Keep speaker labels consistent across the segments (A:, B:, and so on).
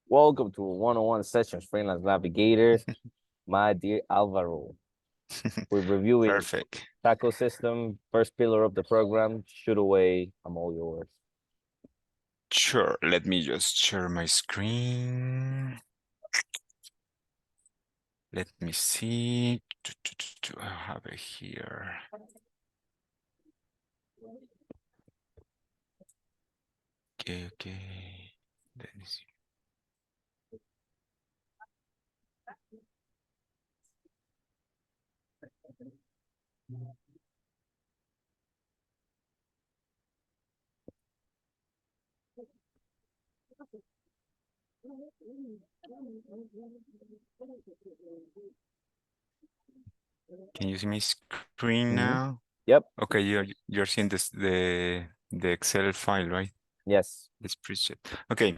A: Welcome to a one-on-one sessions, freelance navigator, my dear Alvaro. We're reviewing
B: Perfect.
A: taco system, first pillar of the program. Shoot away, I'm all yours.
B: Sure, let me just share my screen. Let me see. I have it here. Okay. Let me see. Can you see my screen now?
A: Yep.
B: Okay, you're seeing the Excel file, right?
A: Yes.
B: The spreadsheet. Okay,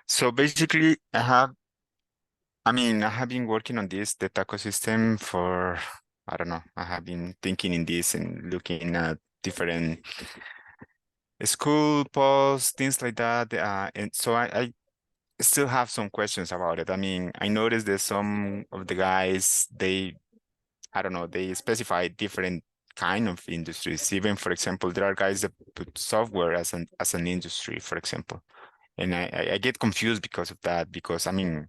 B: so basically I have been working on the taco system for, I don't know, I have been thinking in this and looking at different school posts, things like that. And so I still have some questions about it. I mean, I noticed that some of the guys, I don't know, they specify different kind of industries. Even, for example, there are guys that put software as an industry, for example. And I get confused because of that, because I mean,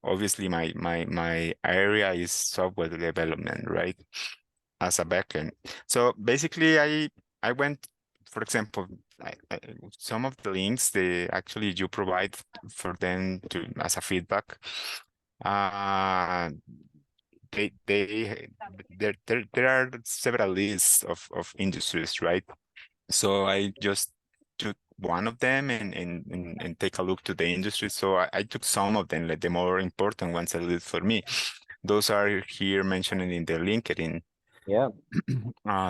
B: obviously my area is software development, right? As a backend. So basically I went, for example, some of the links they actually you provide for them to as a feedback. Uh they there are several lists of industries, right? So I just took one of them and take a look to the industry. So I took some of them, like the more important ones at least for me. Those are here mentioned in the LinkedIn
A: Yeah.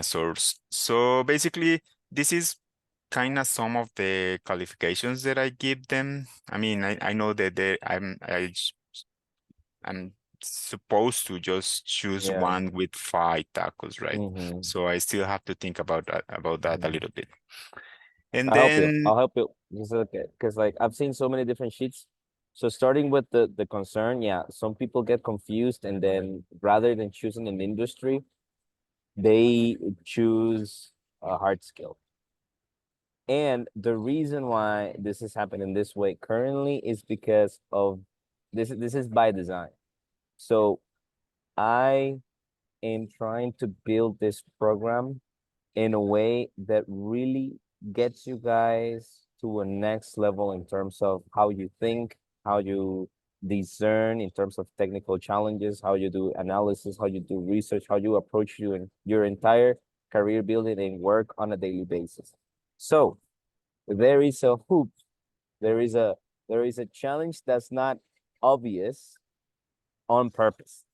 B: source. So basically, this is kind of some of the qualifications that I give them. I mean, I know that I'm supposed to just choose
A: Yeah.
B: one with 5 tacos, right?
A: Mm-hmm.
B: So I still have to think about that a little bit. And
A: I'll help you.
B: then,
A: I'll help you. Just okay, because like I've seen so many different sheets. So starting with the concern, yeah, some people get confused, and then rather than choosing an industry, they choose a hard skill. And the reason why this is happening this way currently is because of this is by design. So I am trying to build this program in a way that really gets you guys to a next level in terms of how you think, how you discern in terms of technical challenges, how you do analysis, how you do research, how you approach your entire career building and work on a daily basis. So there is a hoop, there is a there is a challenge that's not obvious on purpose.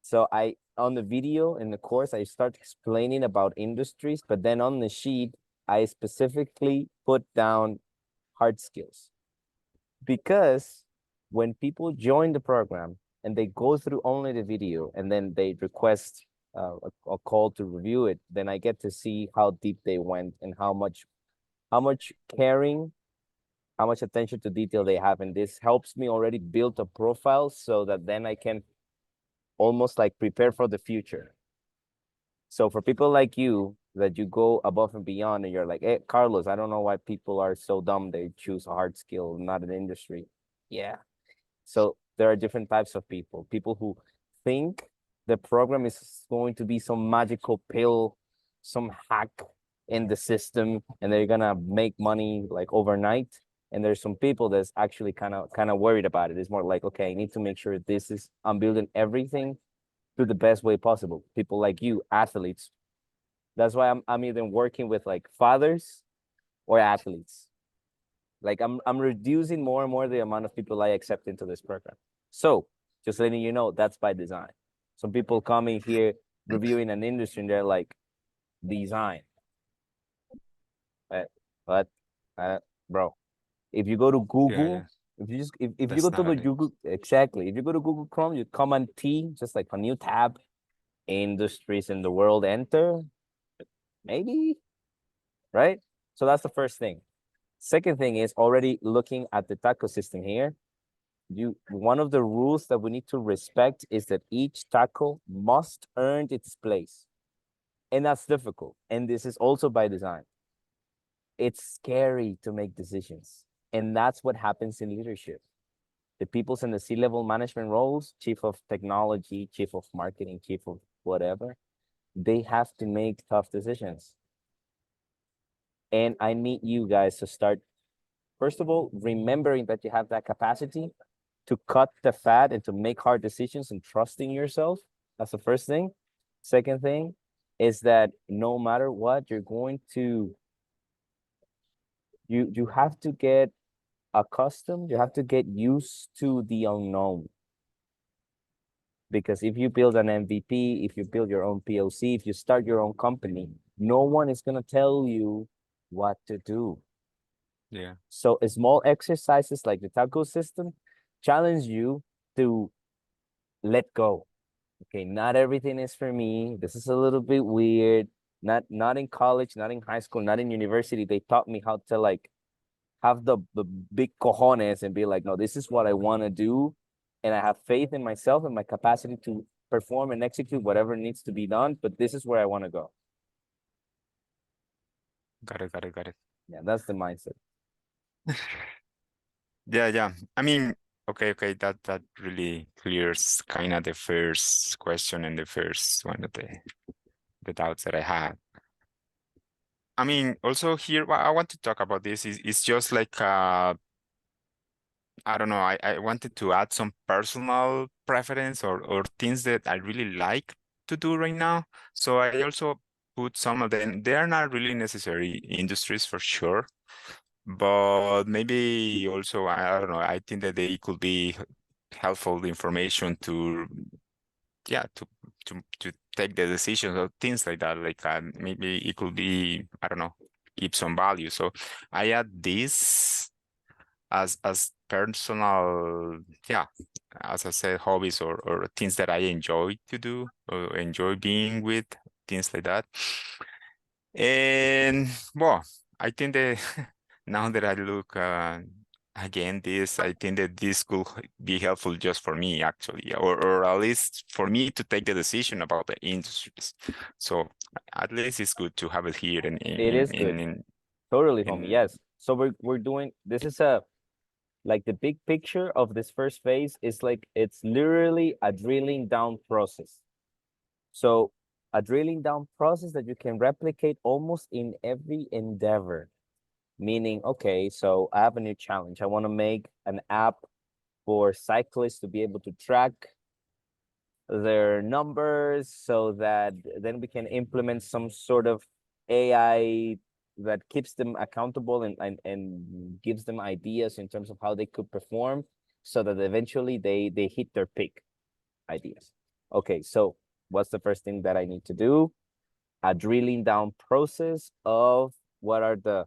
A: So I on the video in the course I start explaining about industries, but then on the sheet I specifically put down hard skills because when people join the program and they go through only the video and then they request a call to review it, then I get to see how deep they went and how much caring, how much attention to detail they have, and this helps me already build a profile so that then I can almost like prepare for the future. So for people like you that you go above and beyond and you're like, hey, Carlos, I don't know why people are so dumb. They choose a hard skill, not an industry. Yeah. So there are different types of people. People who think the program is going to be some magical pill, some hack in the system, and they're gonna make money like overnight. And there's some people that's actually kind of worried about it. It's more like, okay, I need to make sure I'm building everything to the best way possible. People like you, athletes. That's why I'm either working with like fathers or athletes. Like I'm reducing more and more the amount of people I accept into this program. So just letting you know that's by design. Some people coming here reviewing an industry and they're like, design. But bro, if you go to
B: yeah, yeah,
A: Google, if you go
B: that's
A: to
B: not
A: the
B: an
A: Google, exactly, if you go to Google Chrome, you Command T, just like a new tab, industries in the world, enter, maybe, right? So that's the first thing. Second thing is already looking at the taco system here. One of the rules that we need to respect is that each taco must earn its place. And that's difficult. And this is also by design. It's scary to make decisions. And that's what happens in leadership. The people's in the C-level management roles, chief of technology, chief of marketing, chief of whatever, they have to make tough decisions. And I need you guys to start, first of all, remembering that you have that capacity to cut the fat and to make hard decisions and trusting yourself. That's the first thing. Second thing is that no matter what, you're going to you have to get accustomed, you have to get used to the unknown. Because if you build an MVP, if you build your own POC, if you start your own company, no one is going to tell you what to do.
B: Yeah.
A: So small exercises like the taco system challenge you to let go. Okay, not everything is for me. This is a little bit weird. Not in college, not in high school, not in university. They taught me how to like have the big cojones and be like, no, this is what I want to do. And I have faith in myself and my capacity to perform and execute whatever needs to be done. But this is where I want to go.
B: Got it, got it, got it.
A: Yeah, that's the mindset.
B: Yeah, yeah. I mean, okay, that really clears kind of the first question and the first one of the doubts that I had. I mean, also here, what I want to talk about this is just like I don't know, I wanted to add some personal preference or things that I really like to do right now. So I also put some of them. They are not really necessary industries for sure, but maybe also I don't know. I think that they could be helpful information to yeah to take the decisions or things like that. Like maybe it could be I don't know give some value. So I add this as personal yeah as I said hobbies or things that I enjoy to do or enjoy being with things like that. And well, I think that now that I look again this, I think that this could be helpful just for me actually, or at least for me to take the decision about the industries. So at least it's good to have it here
A: It is good. Totally, homie.
B: in
A: Yes. So we're doing this is a like the big picture of this first phase is like it's literally a drilling down process. So a drilling down process that you can replicate almost in every endeavor. Meaning, okay, so I have a new challenge. I want to make an app for cyclists to be able to track their numbers so that then we can implement some sort of AI that keeps them accountable and gives them ideas in terms of how they could perform so that eventually they hit their peak ideas. Okay, so what's the first thing that I need to do? A drilling down process of what are the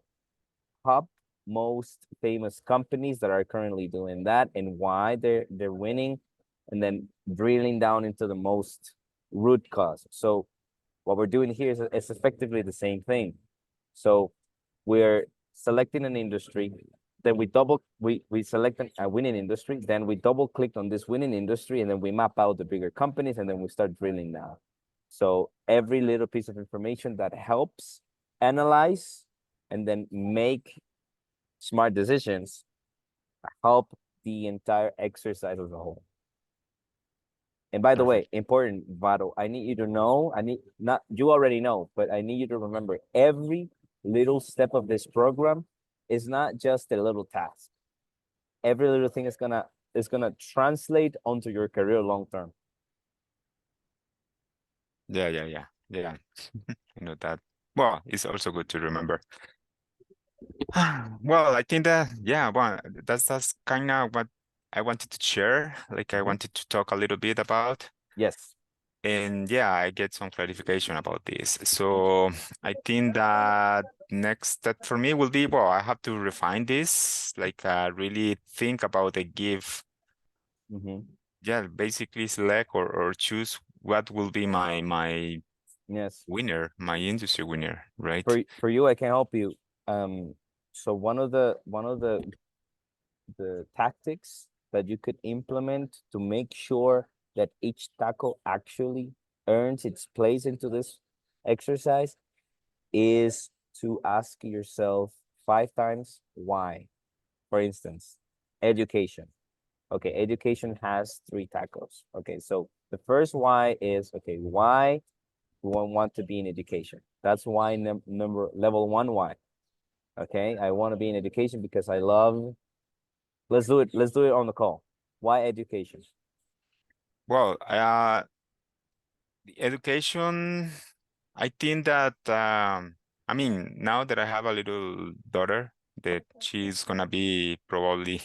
A: top most famous companies that are currently doing that and why they're winning, and then drilling down into the most root cause. So what we're doing here is effectively the same thing. So we're selecting an industry, then we select a winning industry, then we double click on this winning industry, and then we map out the bigger companies, and then we start drilling down. So every little piece of information that helps analyze and then make smart decisions help the entire exercise as a whole. And by the way,
B: perfect.
A: important, Vado, I need you to know, I need not you already know, but I need you to remember every little step of this program is not just a little task. Every little thing is gonna translate onto your career long term.
B: Yeah. I know that. Well, it's also good to remember. Well, I think that yeah, well, that's kind of what I wanted to share. Like I
A: Mhm.
B: wanted to talk a little bit about,
A: Yes.
B: and yeah, I get some clarification about this. So I think that next step for me will be, well, I have to refine this, like really think about the give.
A: Hmm.
B: Yeah, basically select or choose what will be my
A: Yes.
B: winner, my industry winner, right?
A: For you, I can help you. Um, So one of the tactics that you could implement to make sure that each taco actually earns its place into this exercise is to ask yourself 5 times why. For instance, education. Okay, education has 3 tacos. Okay, so the first why is, okay, why do I want to be in education? That's why number level one why. Okay, I want to be in education because I love. Let's do it. Let's do it on the call. Why education?
B: Well, the education, I think that I mean, now that I have a little daughter, that she's gonna be probably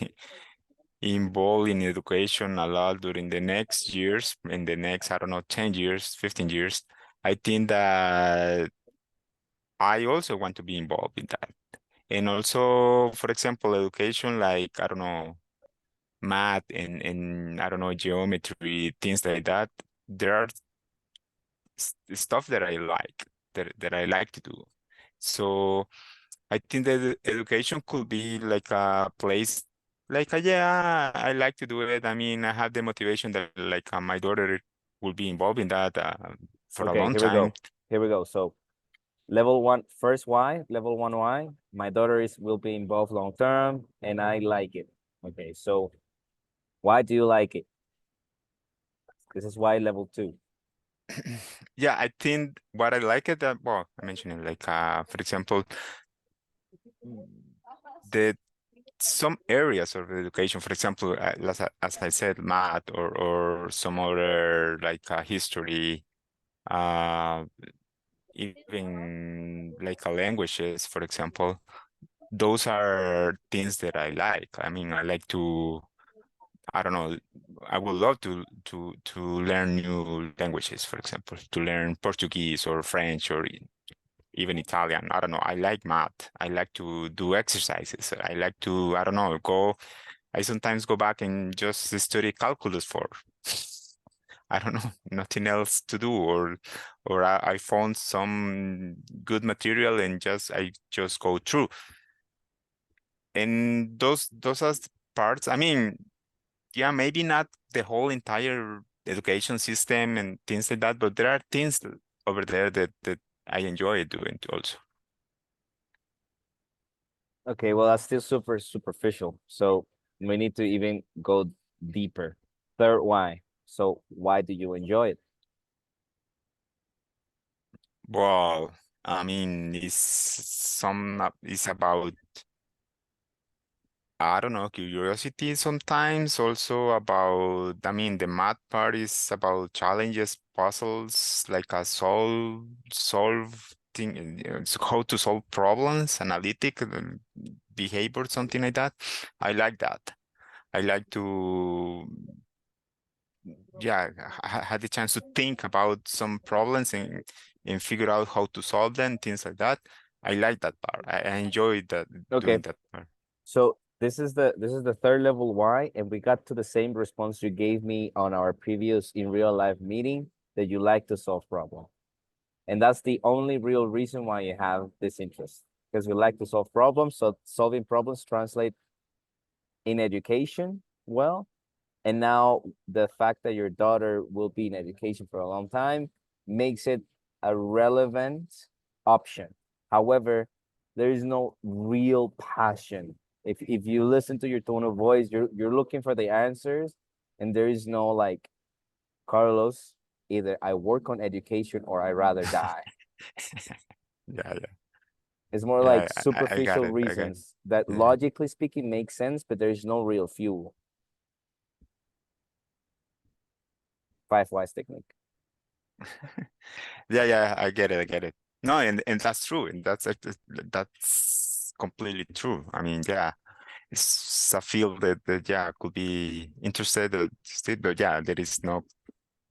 B: involved in education a lot during the next years, in the next, I don't know, 10 years, 15 years. I think that I also want to be involved in that. And also, for example, education like, I don't know, math and I don't know, geometry, things like that. There are stuff that I like, that I like to do. So I think that education could be like a place, like, yeah, I like to do it. I mean, I have the motivation that like my daughter will be involved in that for a
A: Okay,
B: long
A: here we
B: time.
A: go. Here we go. So level one, first why, level one why. My daughter is will be involved long term, and I like it. Okay, so why do you like it? This is why level two.
B: Yeah, I think what I like it that, well, I mentioned it like for example, the some areas of education, for example, as I said, math or some other like history, uh, even like languages, for example, those are things that I like. I mean, I like to, I don't know, I would love to learn new languages, for example, to learn Portuguese or French or even Italian. I don't know. I like math. I like to do exercises. I like to, I don't know, go. I sometimes go back and just study calculus for, I don't know, nothing else to do, or I found some good material and just I just go through. And those are the parts. I mean, yeah, maybe not the whole entire education system and things like that, but there are things over there that I enjoy doing also.
A: Okay, well that's still super superficial. So we need to even go deeper. Third why. So why do you enjoy it?
B: Well, I mean, it's about, I don't know, curiosity sometimes, also about, I mean, the math part is about challenges, puzzles, like a solve thing, so how to solve problems, analytic behavior, something like that. I like that. I like to, yeah, had the chance to think about some problems and figure out how to solve them, things like that. I like that part. I enjoy that,
A: Okay,
B: doing that part.
A: so this is the third level why, and we got to the same response you gave me on our previous in real life meeting that you like to solve problems. And that's the only real reason why you have this interest. Because you like to solve problems. So solving problems translate in education well. And now the fact that your daughter will be in education for a long time makes it a relevant option. However, there is no real passion. If you listen to your tone of voice, you're looking for the answers, and there is no like, Carlos, either I work on education or I rather die.
B: Yeah, yeah,
A: It's more
B: yeah.
A: like
B: I got
A: superficial
B: it. I got it.
A: reasons that
B: Yeah.
A: logically speaking make sense, but there's no real fuel. 5 whys technique.
B: Yeah, yeah, I get it. I get it. No, and that's true. And that's completely true. I mean, yeah, it's a field that yeah could be interested, but yeah, there is no.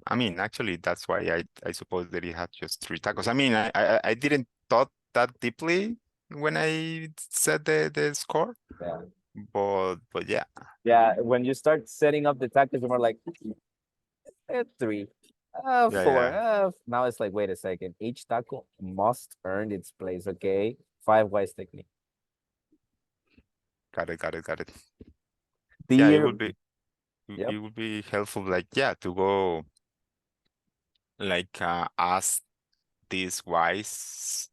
B: I mean, actually, that's why I suppose that he had just 3 tacos. I mean, I didn't thought that deeply when I said the score,
A: Yeah.
B: but yeah,
A: Yeah. When you start setting up the tactics, you're more like, 3,
B: yeah,
A: 4.
B: yeah.
A: Now it's like, wait a second. Each taco must earn its place. Okay. 5 whys technique.
B: Got it, got it, got it. Yeah,
A: The yep.
B: it would be helpful, like, yeah, to go like ask these whys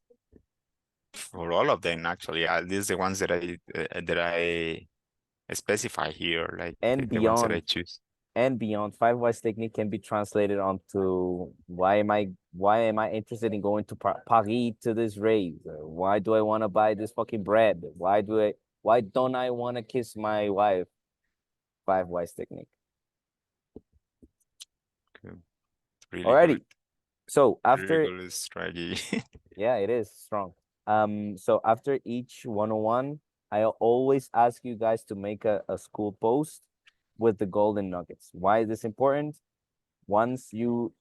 B: for all of them actually. At least the ones that I specify here, like
A: and
B: the ones that I
A: beyond
B: choose.
A: and beyond. Five whys technique can be translated onto why am I interested in going to Paris to this rave? Why do I want to buy this fucking bread? Why don't I want to kiss my wife? Five whys technique.
B: Good. Really
A: Alrighty.
B: good,
A: So
B: really
A: after
B: good strategy.
A: yeah, it is strong. So after each 101, I always ask you guys to make a school post with the golden nuggets. Why is this important? Once you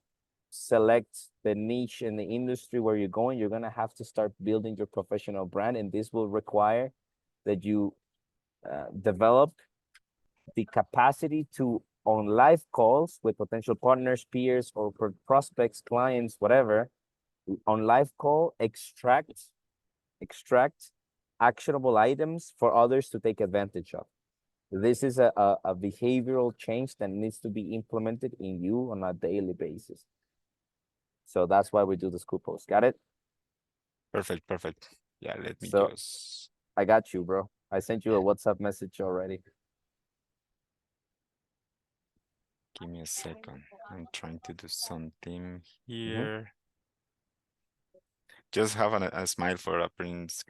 A: select the niche in the industry where you're going, you're gonna have to start building your professional brand, and this will require that you develop the capacity to on live calls with potential partners, peers, or prospects, clients, whatever, on live call, extract actionable items for others to take advantage of. This is a behavioral change that needs to be implemented in you on a daily basis. So that's why we do the school post. Got it?
B: Perfect, perfect. Yeah, let me
A: So
B: just
A: I got you, bro. I sent you a
B: yeah,
A: WhatsApp message already.
B: give me a second. I'm trying to do something
A: Mm-hmm.
B: here. Just have a smile for a prince.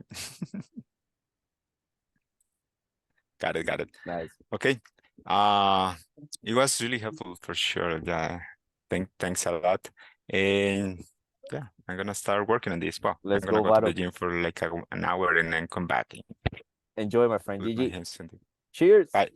B: Got it, got it.
A: Nice.
B: Okay. It was really helpful for sure. Yeah. Thanks a lot. And yeah, I'm gonna start working on this. Well, I'm
A: Let's
B: gonna
A: go,
B: go to the
A: Varo.
B: gym for like an hour and then come back
A: Enjoy, my friend.
B: with my
A: GG.
B: hands on it.
A: Cheers.
B: Bye.